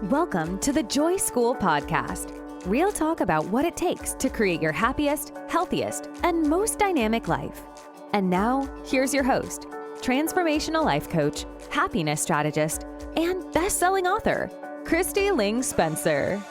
Welcome to the Joy School Podcast. Real talk about what it takes to create your happiest, healthiest, and most dynamic life. And now, here's your host, transformational life coach, happiness strategist, and best-selling author, Kristi Ling Spencer.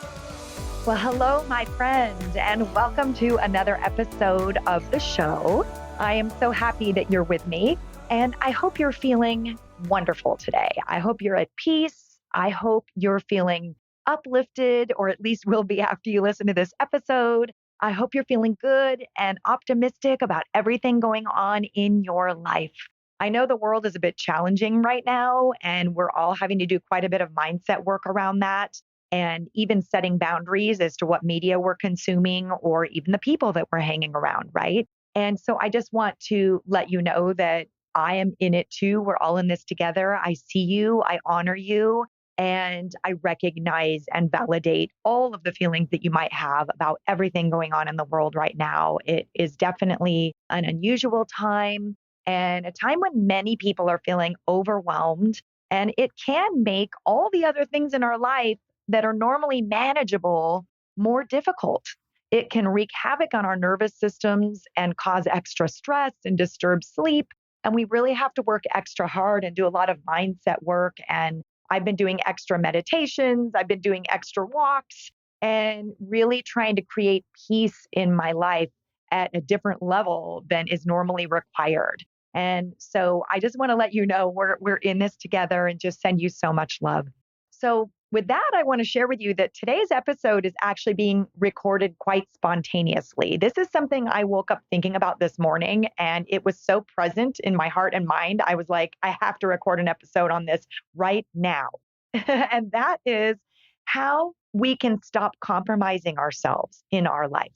Well, hello, my friend, and welcome to another episode of the show. I am so happy that you're with me, and I hope you're feeling wonderful today. I hope you're at peace. I hope you're feeling uplifted, or at least will be after you listen to this episode. I hope you're feeling good and optimistic about everything going on in your life. I know the world is a bit challenging right now, and we're all having to do quite a bit of mindset work around that, and even setting boundaries as to what media we're consuming or even the people that we're hanging around, right? And so I just want to let you know that I am in it too. We're all in this together. I see you, I honor you, and I recognize and validate all of the feelings that you might have about everything going on in the world right now. It is definitely an unusual time and a time when many people are feeling overwhelmed, and it can make all the other things in our life that are normally manageable more difficult. It can wreak havoc on our nervous systems and cause extra stress and disturb sleep. And we really have to work extra hard and do a lot of mindset work. And I've been doing extra meditations. I've been doing extra walks and really trying to create peace in my life at a different level than is normally required. And so I just want to let you know we're in this together and just send you so much love. So with that, I want to share with you that today's episode is actually being recorded quite spontaneously. This is something I woke up thinking about this morning, and it was so present in my heart and mind. I was like, I have to record an episode on this right now. And that is how we can stop compromising ourselves in our life.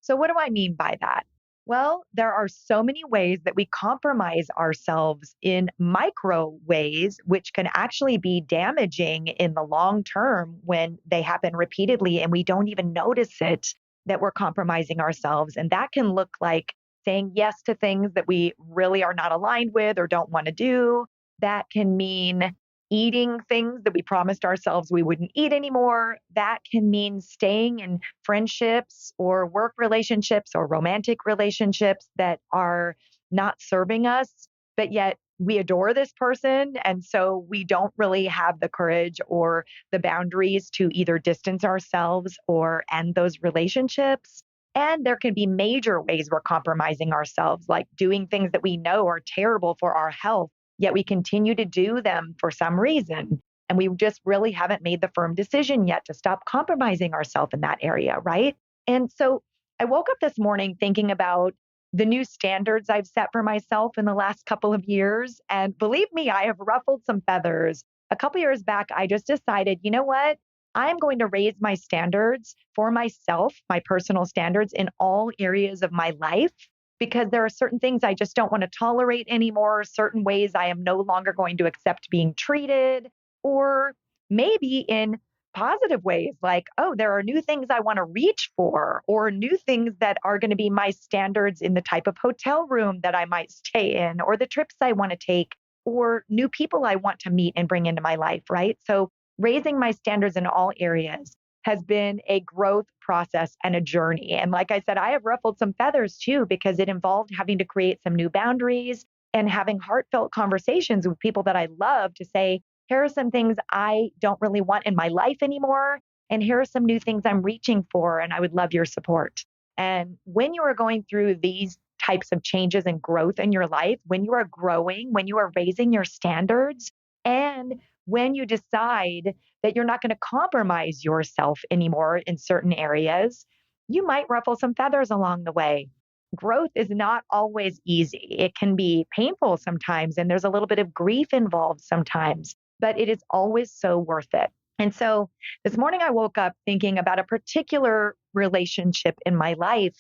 So what do I mean by that? Well, there are so many ways that we compromise ourselves in micro ways, which can actually be damaging in the long term when they happen repeatedly and we don't even notice it that we're compromising ourselves. And that can look like saying yes to things that we really are not aligned with or don't want to do. That can mean eating things that we promised ourselves we wouldn't eat anymore. That can mean staying in friendships or work relationships or romantic relationships that are not serving us, but yet we adore this person. And so we don't really have the courage or the boundaries to either distance ourselves or end those relationships. And there can be major ways we're compromising ourselves, like doing things that we know are terrible for our health, yet we continue to do them for some reason. And we just really haven't made the firm decision yet to stop compromising ourselves in that area, right? And so I woke up this morning thinking about the new standards I've set for myself in the last couple of years. And believe me, I have ruffled some feathers. A couple years back, I just decided, you know what? I'm going to raise my standards for myself, my personal standards in all areas of my life, because there are certain things I just don't want to tolerate anymore, certain ways I am no longer going to accept being treated, or maybe in positive ways, like, oh, there are new things I want to reach for, or new things that are going to be my standards in the type of hotel room that I might stay in, or the trips I want to take, or new people I want to meet and bring into my life, right? So raising my standards in all areas has been a growth process and a journey. And like I said, I have ruffled some feathers too, because it involved having to create some new boundaries and having heartfelt conversations with people that I love to say, here are some things I don't really want in my life anymore. And here are some new things I'm reaching for, and I would love your support. And when you are going through these types of changes and growth in your life, when you are growing, when you are raising your standards, and when you decide that you're not going to compromise yourself anymore in certain areas, you might ruffle some feathers along the way. Growth is not always easy. It can be painful sometimes, and there's a little bit of grief involved sometimes, but it is always so worth it. And so this morning I woke up thinking about a particular relationship in my life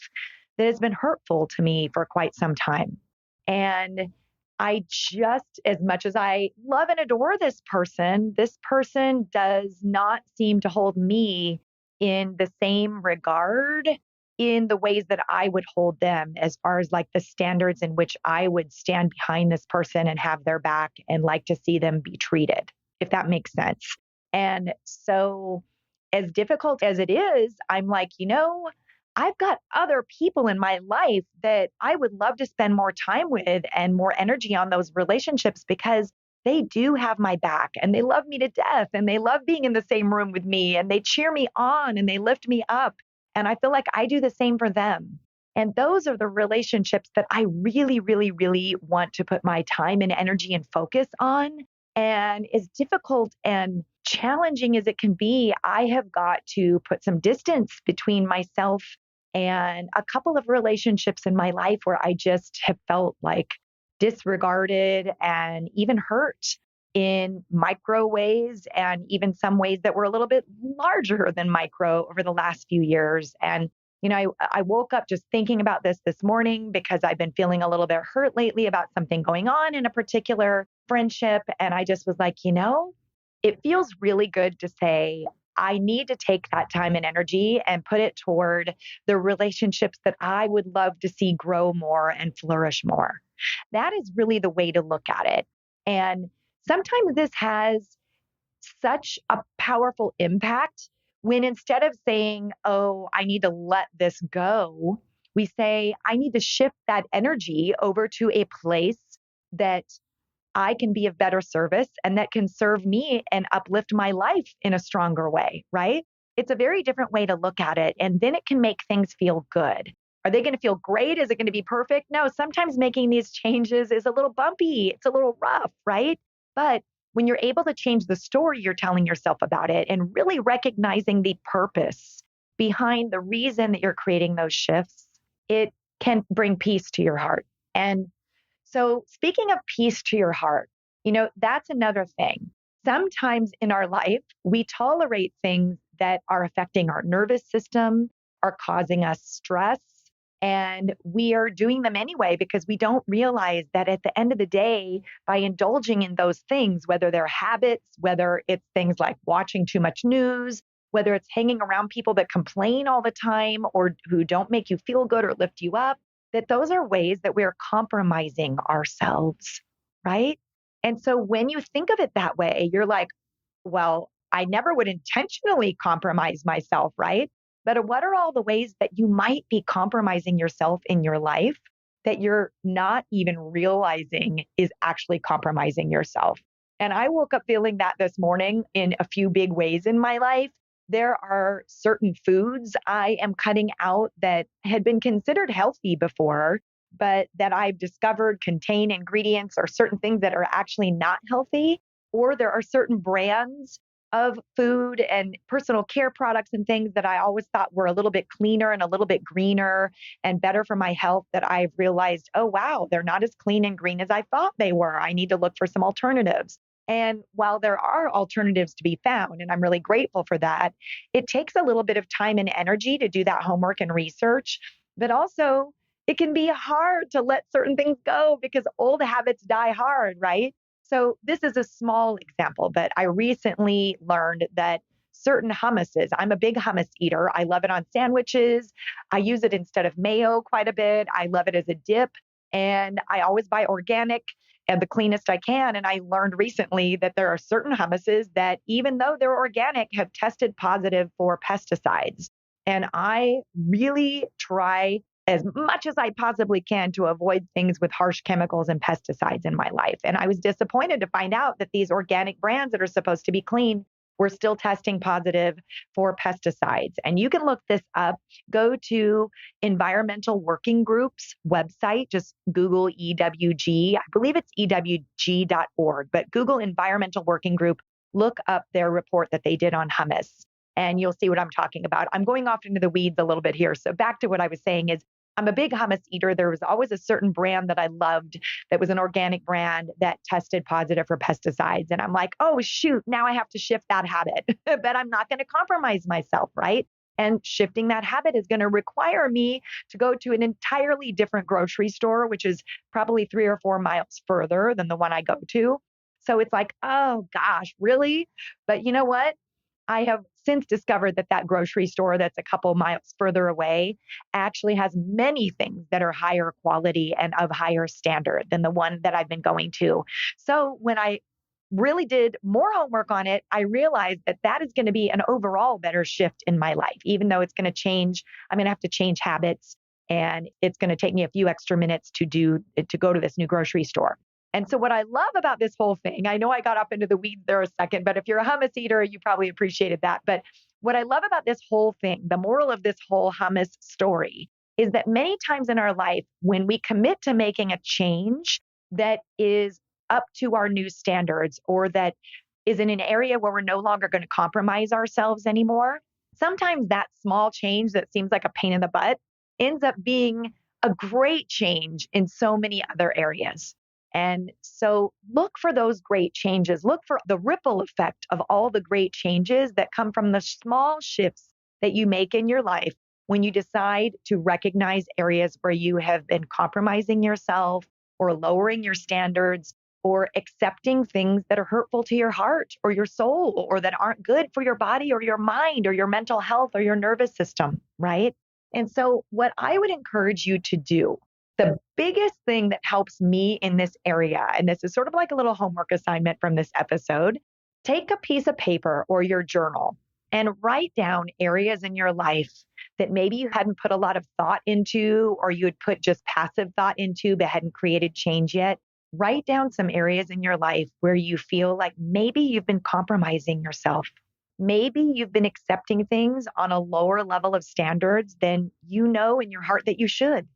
that has been hurtful to me for quite some time. And I just, as much as I love and adore this person does not seem to hold me in the same regard in the ways that I would hold them, as far as like the standards in which I would stand behind this person and have their back and like to see them be treated, if that makes sense. And so, as difficult as it is, I'm like, I've got other people in my life that I would love to spend more time with and more energy on those relationships because they do have my back and they love me to death and they love being in the same room with me and they cheer me on and they lift me up. And I feel like I do the same for them. And those are the relationships that I really, really, really want to put my time and energy and focus on. And as difficult and challenging as it can be, I have got to put some distance between myself and a couple of relationships in my life where I just have felt like disregarded and even hurt in micro ways, and even some ways that were a little bit larger than micro over the last few years. And I woke up just thinking about this morning because I've been feeling a little bit hurt lately about something going on in a particular friendship. And I just was like, it feels really good to say, I need to take that time and energy and put it toward the relationships that I would love to see grow more and flourish more. That is really the way to look at it. And sometimes this has such a powerful impact when instead of saying, oh, I need to let this go, we say, I need to shift that energy over to a place that I can be of better service and that can serve me and uplift my life in a stronger way, right? It's a very different way to look at it. And then it can make things feel good. Are they going to feel great? Is it going to be perfect? No, sometimes making these changes is a little bumpy. It's a little rough, right? But when you're able to change the story you're telling yourself about it and really recognizing the purpose behind the reason that you're creating those shifts, it can bring peace to your heart. And so, speaking of peace to your heart, that's another thing. Sometimes in our life, we tolerate things that are affecting our nervous system, are causing us stress, and we are doing them anyway because we don't realize that at the end of the day, by indulging in those things, whether they're habits, whether it's things like watching too much news, whether it's hanging around people that complain all the time or who don't make you feel good or lift you up, that those are ways that we're compromising ourselves, right? And so when you think of it that way, you're like, well, I never would intentionally compromise myself, right? But what are all the ways that you might be compromising yourself in your life that you're not even realizing is actually compromising yourself? And I woke up feeling that this morning in a few big ways in my life. There are certain foods I am cutting out that had been considered healthy before, but that I've discovered contain ingredients or certain things that are actually not healthy. Or there are certain brands of food and personal care products and things that I always thought were a little bit cleaner and a little bit greener and better for my health that I've realized, oh, wow, they're not as clean and green as I thought they were. I need to look for some alternatives. And while there are alternatives to be found, and I'm really grateful for that, it takes a little bit of time and energy to do that homework and research. But also, it can be hard to let certain things go because old habits die hard, right? So this is a small example, but I recently learned that certain hummuses, I'm a big hummus eater. I love it on sandwiches. I use it instead of mayo quite a bit. I love it as a dip. And I always buy organic and the cleanest I can. And I learned recently that there are certain hummuses that, even though they're organic, have tested positive for pesticides. And I really try as much as I possibly can to avoid things with harsh chemicals and pesticides in my life. And I was disappointed to find out that these organic brands that are supposed to be clean were still testing positive for pesticides. And you can look this up. Go to Environmental Working Group's website. Just Google EWG. I believe it's EWG.org, but Google Environmental Working Group. Look up their report that they did on hummus, and you'll see what I'm talking about. I'm going off into the weeds a little bit here. So back to what I was saying is, I'm a big hummus eater. There was always a certain brand that I loved that was an organic brand that tested positive for pesticides. And I'm like, oh, shoot, now I have to shift that habit, but I'm not going to compromise myself, right? And shifting that habit is going to require me to go to an entirely different grocery store, which is probably 3 or 4 miles further than the one I go to. So it's like, oh gosh, really? But you know what? I have since discovered that that grocery store that's a couple miles further away actually has many things that are higher quality and of higher standard than the one that I've been going to. So when I really did more homework on it, I realized that that is going to be an overall better shift in my life, even though it's going to change. I'm going to have to change habits and it's going to take me a few extra minutes to go to this new grocery store. And so what I love about this whole thing, I know I got up into the weeds there a second, but if you're a hummus eater, you probably appreciated that. But what I love about this whole thing, the moral of this whole hummus story, is that many times in our life, when we commit to making a change that is up to our new standards or that is in an area where we're no longer going to compromise ourselves anymore, sometimes that small change that seems like a pain in the butt ends up being a great change in so many other areas. And so look for those great changes. Look for the ripple effect of all the great changes that come from the small shifts that you make in your life when you decide to recognize areas where you have been compromising yourself or lowering your standards or accepting things that are hurtful to your heart or your soul or that aren't good for your body or your mind or your mental health or your nervous system, right? And so what I would encourage you to do, the biggest thing that helps me in this area, and this is sort of like a little homework assignment from this episode, take a piece of paper or your journal and write down areas in your life that maybe you hadn't put a lot of thought into, or you had put just passive thought into, but hadn't created change yet. Write down some areas in your life where you feel like maybe you've been compromising yourself. Maybe you've been accepting things on a lower level of standards than you know in your heart that you should,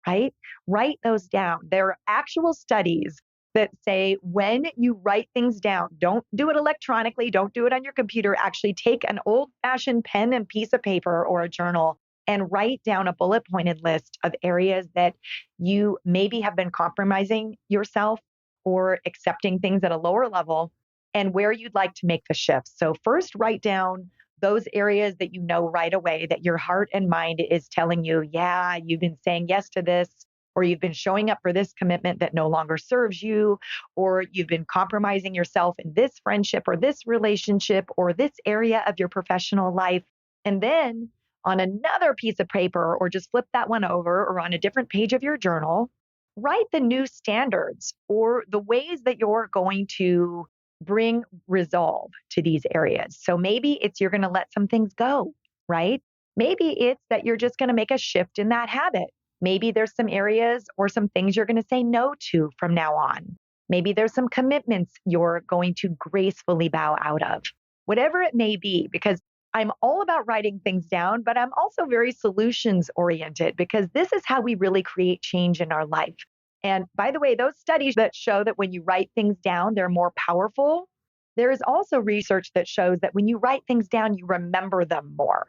right? Write those down. There are actual studies that say when you write things down, don't do it electronically, don't do it on your computer. Actually take an old-fashioned pen and piece of paper or a journal and write down a bullet pointed list of areas that you maybe have been compromising yourself or accepting things at a lower level and where you'd like to make the shift. So first write down those areas that you know right away that your heart and mind is telling you, yeah, you've been saying yes to this, or you've been showing up for this commitment that no longer serves you, or you've been compromising yourself in this friendship or this relationship or this area of your professional life. And then on another piece of paper, or just flip that one over, or on a different page of your journal, write the new standards or the ways that you're going to bring resolve to these areas. So maybe it's you're going to let some things go, right? Maybe it's that you're just going to make a shift in that habit. Maybe there's some areas or some things you're going to say no to from now on. Maybe there's some commitments you're going to gracefully bow out of. Whatever it may be, because I'm all about writing things down, but I'm also very solutions oriented because this is how we really create change in our life. And by the way, those studies that show that when you write things down, they're more powerful. There is also research that shows that when you write things down, you remember them more.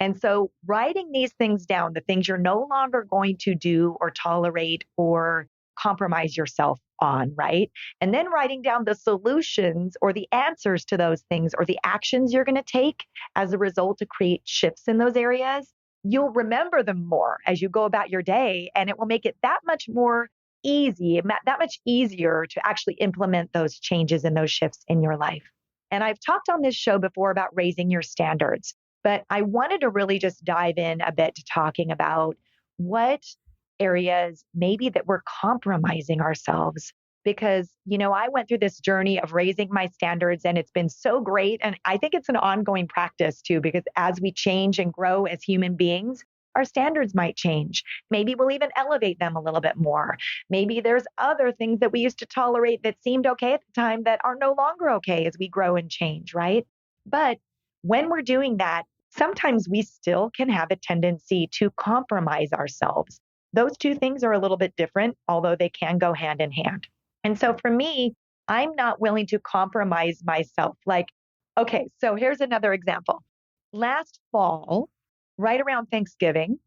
And so writing these things down, the things you're no longer going to do or tolerate or compromise yourself on, right? And then writing down the solutions or the answers to those things or the actions you're going to take as a result to create shifts in those areas, you'll remember them more as you go about your day. And it will make it that much more easy, that much easier to actually implement those changes and those shifts in your life. And I've talked on this show before about raising your standards, but I wanted to really just dive in a bit to talking about what areas maybe that we're compromising ourselves. Because, I went through this journey of raising my standards and it's been so great. And I think it's an ongoing practice too, because as we change and grow as human beings, our standards might change. Maybe we'll even elevate them a little bit more. Maybe there's other things that we used to tolerate that seemed okay at the time that are no longer okay as we grow and change, right? But when we're doing that, sometimes we still can have a tendency to compromise ourselves. Those two things are a little bit different, although they can go hand in hand. And so for me, I'm not willing to compromise myself. Okay, so here's another example. Last fall, right around Thanksgiving,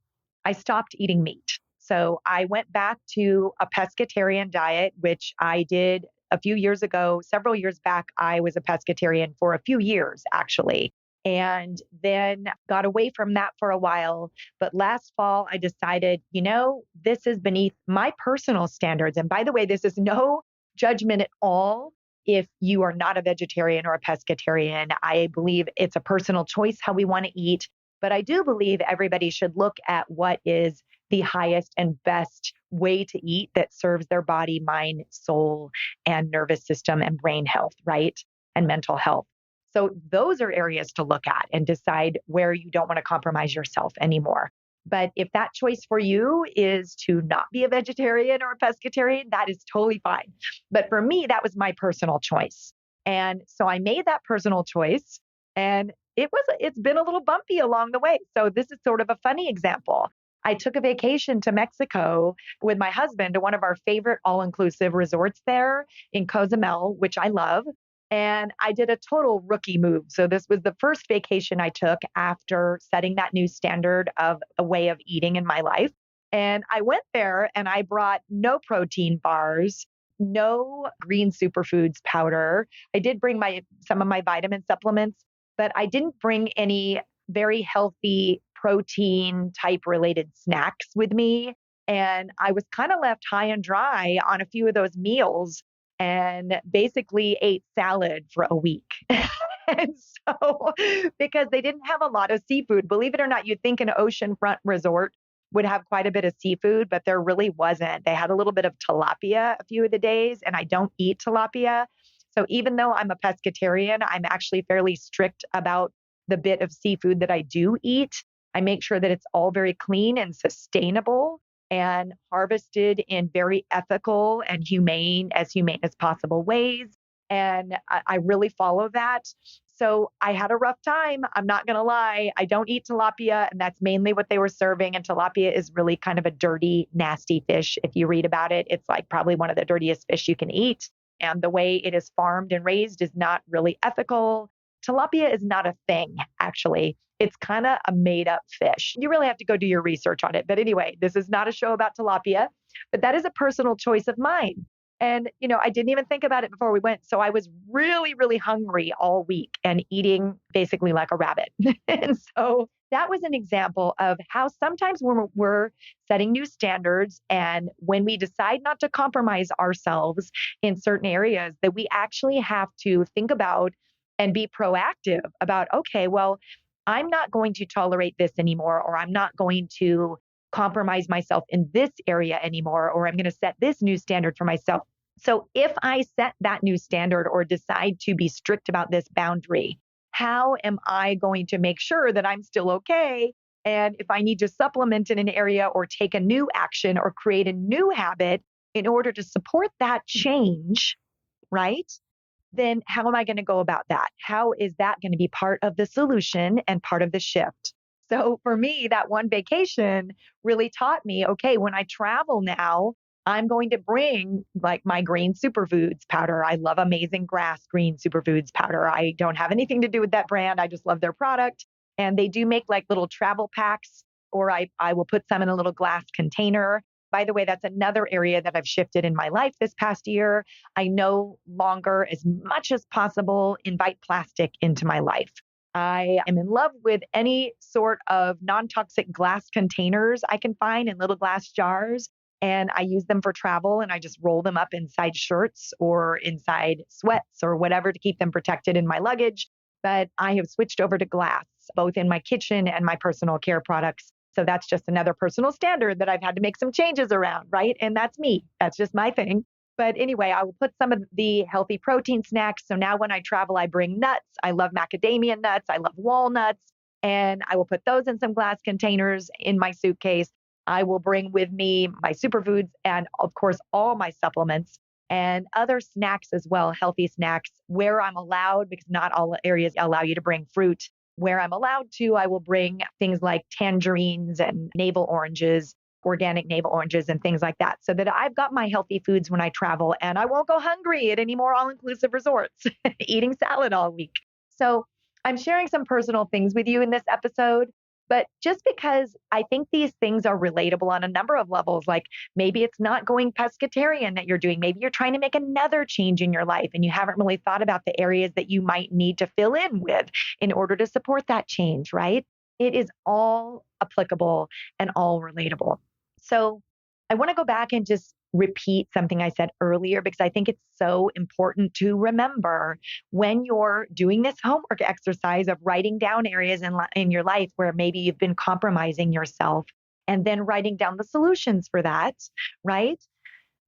I stopped eating meat. So I went back to a pescatarian diet, which I did a few years ago. Several years back, I was a pescatarian for a few years, actually. And then got away from that for a while. But last fall, I decided, this is beneath my personal standards. And by the way, this is no judgment at all if you are not a vegetarian or a pescatarian. I believe it's a personal choice how we want to eat. But I do believe everybody should look at what is the highest and best way to eat that serves their body, mind, soul, and nervous system and brain health, right? And mental health. So those are areas to look at and decide where you don't want to compromise yourself anymore. But if that choice for you is to not be a vegetarian or a pescatarian, that is totally fine. But for me, that was my personal choice. And so I made that personal choice, and it's been a little bumpy along the way. So this is sort of a funny example. I took a vacation to Mexico with my husband to one of our favorite all-inclusive resorts there in Cozumel, which I love. And I did a total rookie move. So this was the first vacation I took after setting that new standard of a way of eating in my life. And I went there and I brought no protein bars, no green superfoods powder. I did bring some of my vitamin supplements, but I didn't bring any very healthy protein type related snacks with me. And I was kind of left high and dry on a few of those meals and basically ate salad for a week. And so, because they didn't have a lot of seafood, believe it or not, you'd think an oceanfront resort would have quite a bit of seafood, but there really wasn't. They had a little bit of tilapia a few of the days, and I don't eat tilapia. So even though I'm a pescatarian, I'm actually fairly strict about the bit of seafood that I do eat. I make sure that it's all very clean and sustainable and harvested in very ethical and humane as possible ways. And I really follow that. So I had a rough time. I'm not going to lie. I don't eat tilapia, and that's mainly what they were serving. And tilapia is really kind of a dirty, nasty fish. If you read about it, it's like probably one of the dirtiest fish you can eat. And the way it is farmed and raised is not really ethical. Tilapia is not a thing, actually. It's kind of a made up fish. You really have to go do your research on it. But anyway, this is not a show about tilapia, but that is a personal choice of mine. And, I didn't even think about it before we went. So I was really, really hungry all week and eating basically like a rabbit. And so that was an example of how sometimes when we're setting new standards and when we decide not to compromise ourselves in certain areas, that we actually have to think about and be proactive about, okay, well, I'm not going to tolerate this anymore, or I'm not going to compromise myself in this area anymore, or I'm going to set this new standard for myself. So if I set that new standard or decide to be strict about this boundary, how am I going to make sure that I'm still okay? And if I need to supplement in an area or take a new action or create a new habit in order to support that change, right? Then how am I going to go about that? How is that going to be part of the solution and part of the shift? So for me, that one vacation really taught me, okay, when I travel now, I'm going to bring like my green superfoods powder. I love Amazing Grass green superfoods powder. I don't have anything to do with that brand. I just love their product. And they do make like little travel packs, or I will put some in a little glass container. By the way, that's another area that I've shifted in my life this past year. I no longer, as much as possible, invite plastic into my life. I am in love with any sort of non-toxic glass containers I can find in little glass jars. And I use them for travel, and I just roll them up inside shirts or inside sweats or whatever to keep them protected in my luggage. But I have switched over to glass, both in my kitchen and my personal care products. So that's just another personal standard that I've had to make some changes around, right? And that's me. That's just my thing. But anyway, I will put some of the healthy protein snacks. So now when I travel, I bring nuts. I love macadamia nuts. I love walnuts. And I will put those in some glass containers in my suitcase. I will bring with me my superfoods and, of course, all my supplements and other snacks as well, healthy snacks where I'm allowed, because not all areas allow you to bring fruit. Where I'm allowed to, I will bring things like tangerines and navel oranges, organic navel oranges and things like that, so that I've got my healthy foods when I travel and I won't go hungry at any more all-inclusive resorts eating salad all week. So I'm sharing some personal things with you in this episode, but just because I think these things are relatable on a number of levels, like maybe it's not going pescatarian that you're doing. Maybe you're trying to make another change in your life and you haven't really thought about the areas that you might need to fill in with in order to support that change, right? It is all applicable and all relatable. So I want to go back and just repeat something I said earlier, because I think it's so important to remember when you're doing this homework exercise of writing down areas in your life where maybe you've been compromising yourself and then writing down the solutions for that, right?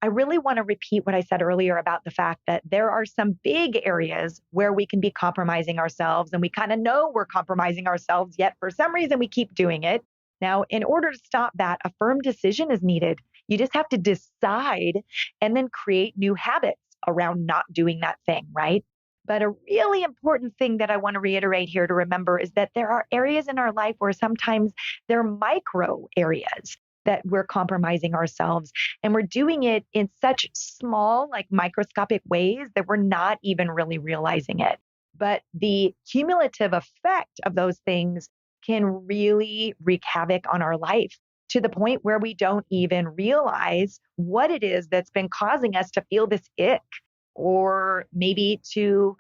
I really want to repeat what I said earlier about the fact that there are some big areas where we can be compromising ourselves, and we kind of know we're compromising ourselves, yet for some reason we keep doing it. Now, in order to stop that, a firm decision is needed. You just have to decide and then create new habits around not doing that thing, right? But a really important thing that I want to reiterate here to remember is that there are areas in our life where sometimes they're micro areas that we're compromising ourselves. And we're doing it in such small, like microscopic ways that we're not even really realizing it. But the cumulative effect of those things can really wreak havoc on our life to the point where we don't even realize what it is that's been causing us to feel this ick, or maybe to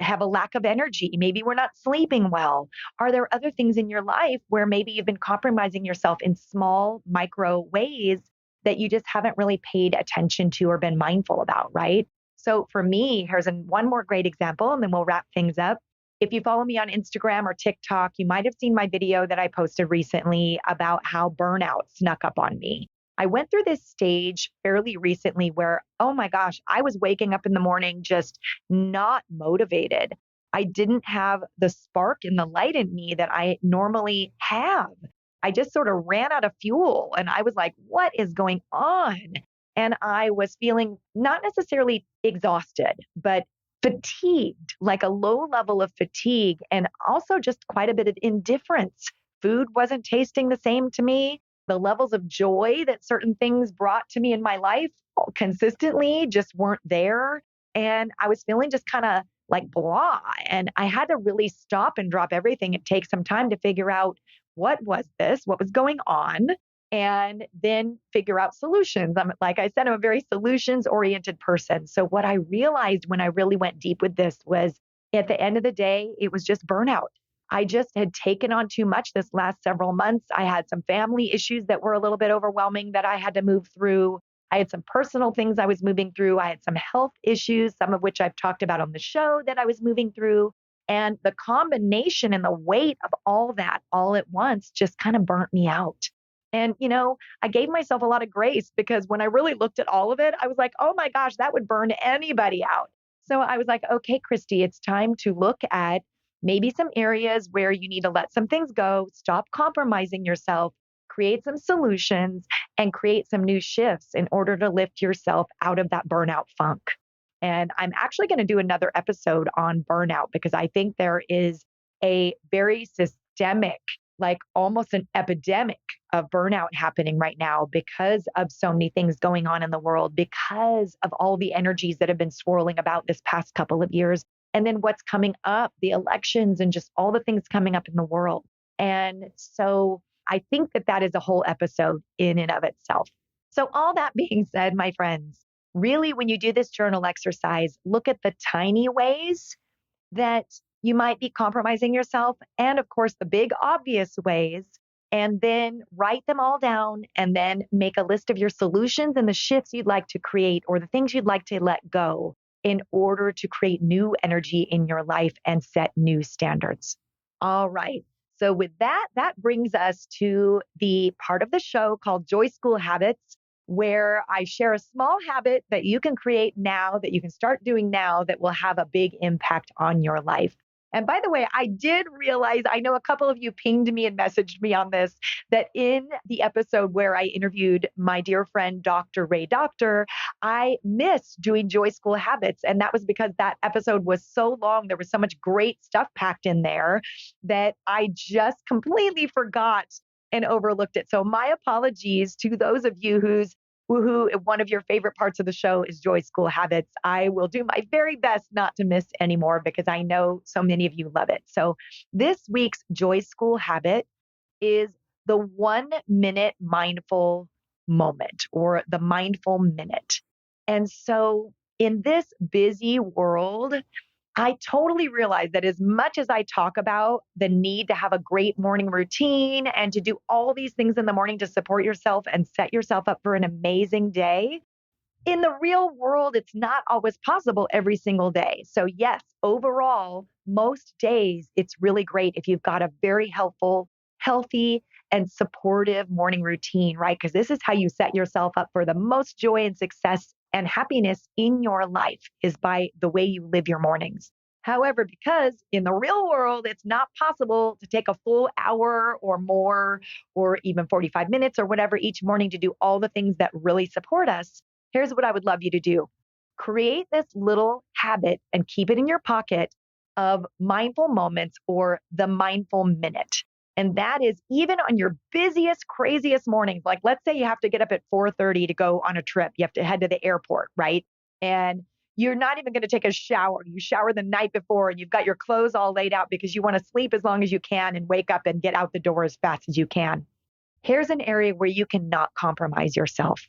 have a lack of energy. Maybe we're not sleeping well. Are there other things in your life where maybe you've been compromising yourself in small, micro ways that you just haven't really paid attention to or been mindful about, right? So for me, here's one more great example, and then we'll wrap things up. If you follow me on Instagram or TikTok, you might have seen my video that I posted recently about how burnout snuck up on me. I went through this stage fairly recently where, oh my gosh, I was waking up in the morning just not motivated. I didn't have the spark and the light in me that I normally have. I just sort of ran out of fuel, and I was like, what is going on? And I was feeling not necessarily exhausted, but fatigued, like a low level of fatigue, and also just quite a bit of indifference. Food wasn't tasting the same to me. The levels of joy that certain things brought to me in my life consistently just weren't there. And I was feeling just kind of like blah. And I had to really stop and drop everything and take some time to figure out what was this, what was going on, and then figure out solutions. Like I said, I'm a very solutions oriented person. So what I realized when I really went deep with this was at the end of the day, it was just burnout. I just had taken on too much this last several months. I had some family issues that were a little bit overwhelming that I had to move through. I had some personal things I was moving through. I had some health issues, some of which I've talked about on the show that I was moving through. And the combination and the weight of all that all at once just kind of burnt me out. And, I gave myself a lot of grace because when I really looked at all of it, I was like, oh my gosh, that would burn anybody out. So I was like, okay, Kristi, it's time to look at maybe some areas where you need to let some things go, stop compromising yourself, create some solutions, and create some new shifts in order to lift yourself out of that burnout funk. And I'm actually going to do another episode on burnout because I think there is a very systemic, like almost an epidemic of burnout happening right now because of so many things going on in the world, because of all the energies that have been swirling about this past couple of years. And then what's coming up, the elections and just all the things coming up in the world. And so I think that that is a whole episode in and of itself. So all that being said, my friends, really, when you do this journal exercise, look at the tiny ways that you might be compromising yourself. And of course, the big obvious ways, and then write them all down and then make a list of your solutions and the shifts you'd like to create or the things you'd like to let go in order to create new energy in your life and set new standards. All right. So with that brings us to the part of the show called Joy School Habits, where I share a small habit that you can create now, that you can start doing now, that will have a big impact on your life. And by the way, I did realize, I know a couple of you pinged me and messaged me on this, that in the episode where I interviewed my dear friend, Dr. Ray Doctor, I missed doing Joy School Habits. And that was because that episode was so long. There was so much great stuff packed in there that I just completely forgot and overlooked it. So my apologies to those of you who one of your favorite parts of the show is Joy School Habits. I will do my very best not to miss anymore because I know so many of you love it. So this week's Joy School Habit is the 1 minute mindful moment, or the mindful minute. And so in this busy world, I totally realize that as much as I talk about the need to have a great morning routine and to do all these things in the morning to support yourself and set yourself up for an amazing day, in the real world, it's not always possible every single day. So yes, overall, most days, it's really great if you've got a very helpful, healthy, and supportive morning routine, right? Because this is how you set yourself up for the most joy and success and happiness in your life is by the way you live your mornings. However, because in the real world, it's not possible to take a full hour or more, or even 45 minutes or whatever each morning to do all the things that really support us, here's what I would love you to do. Create this little habit and keep it in your pocket of mindful moments or the mindful minute. And that is even on your busiest, craziest mornings. Like let's say you have to get up at 4:30 to go on a trip. You have to head to the airport, right? And you're not even going to take a shower. You shower the night before and you've got your clothes all laid out because you want to sleep as long as you can and wake up and get out the door as fast as you can. Here's an area where you cannot compromise yourself.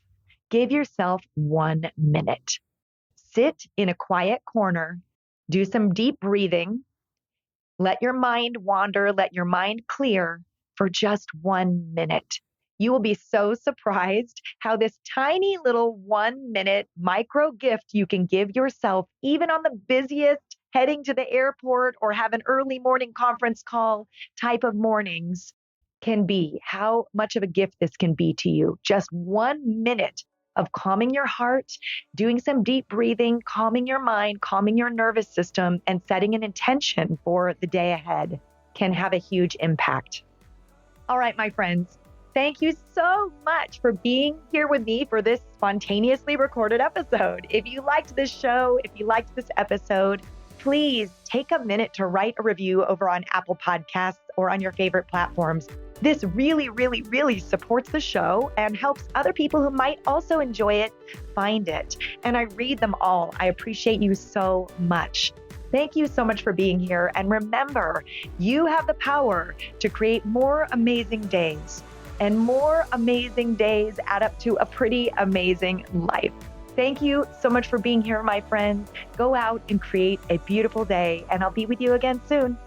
Give yourself 1 minute. Sit in a quiet corner, do some deep breathing, let your mind wander, let your mind clear for just 1 minute. You will be so surprised how this tiny little 1 minute micro gift you can give yourself, even on the busiest, heading to the airport or have an early morning conference call type of mornings, can be, how much of a gift this can be to you. Just 1 minute of calming your heart, doing some deep breathing, calming your mind, calming your nervous system, and setting an intention for the day ahead can have a huge impact. All right, my friends, thank you so much for being here with me for this spontaneously recorded episode. If you liked this show, if you liked this episode, please take a minute to write a review over on Apple Podcasts or on your favorite platforms. This really, really, really supports the show and helps other people who might also enjoy it find it. And I read them all. I appreciate you so much. Thank you so much for being here. And remember, you have the power to create more amazing days. And more amazing days add up to a pretty amazing life. Thank you so much for being here, my friends. Go out and create a beautiful day, and I'll be with you again soon.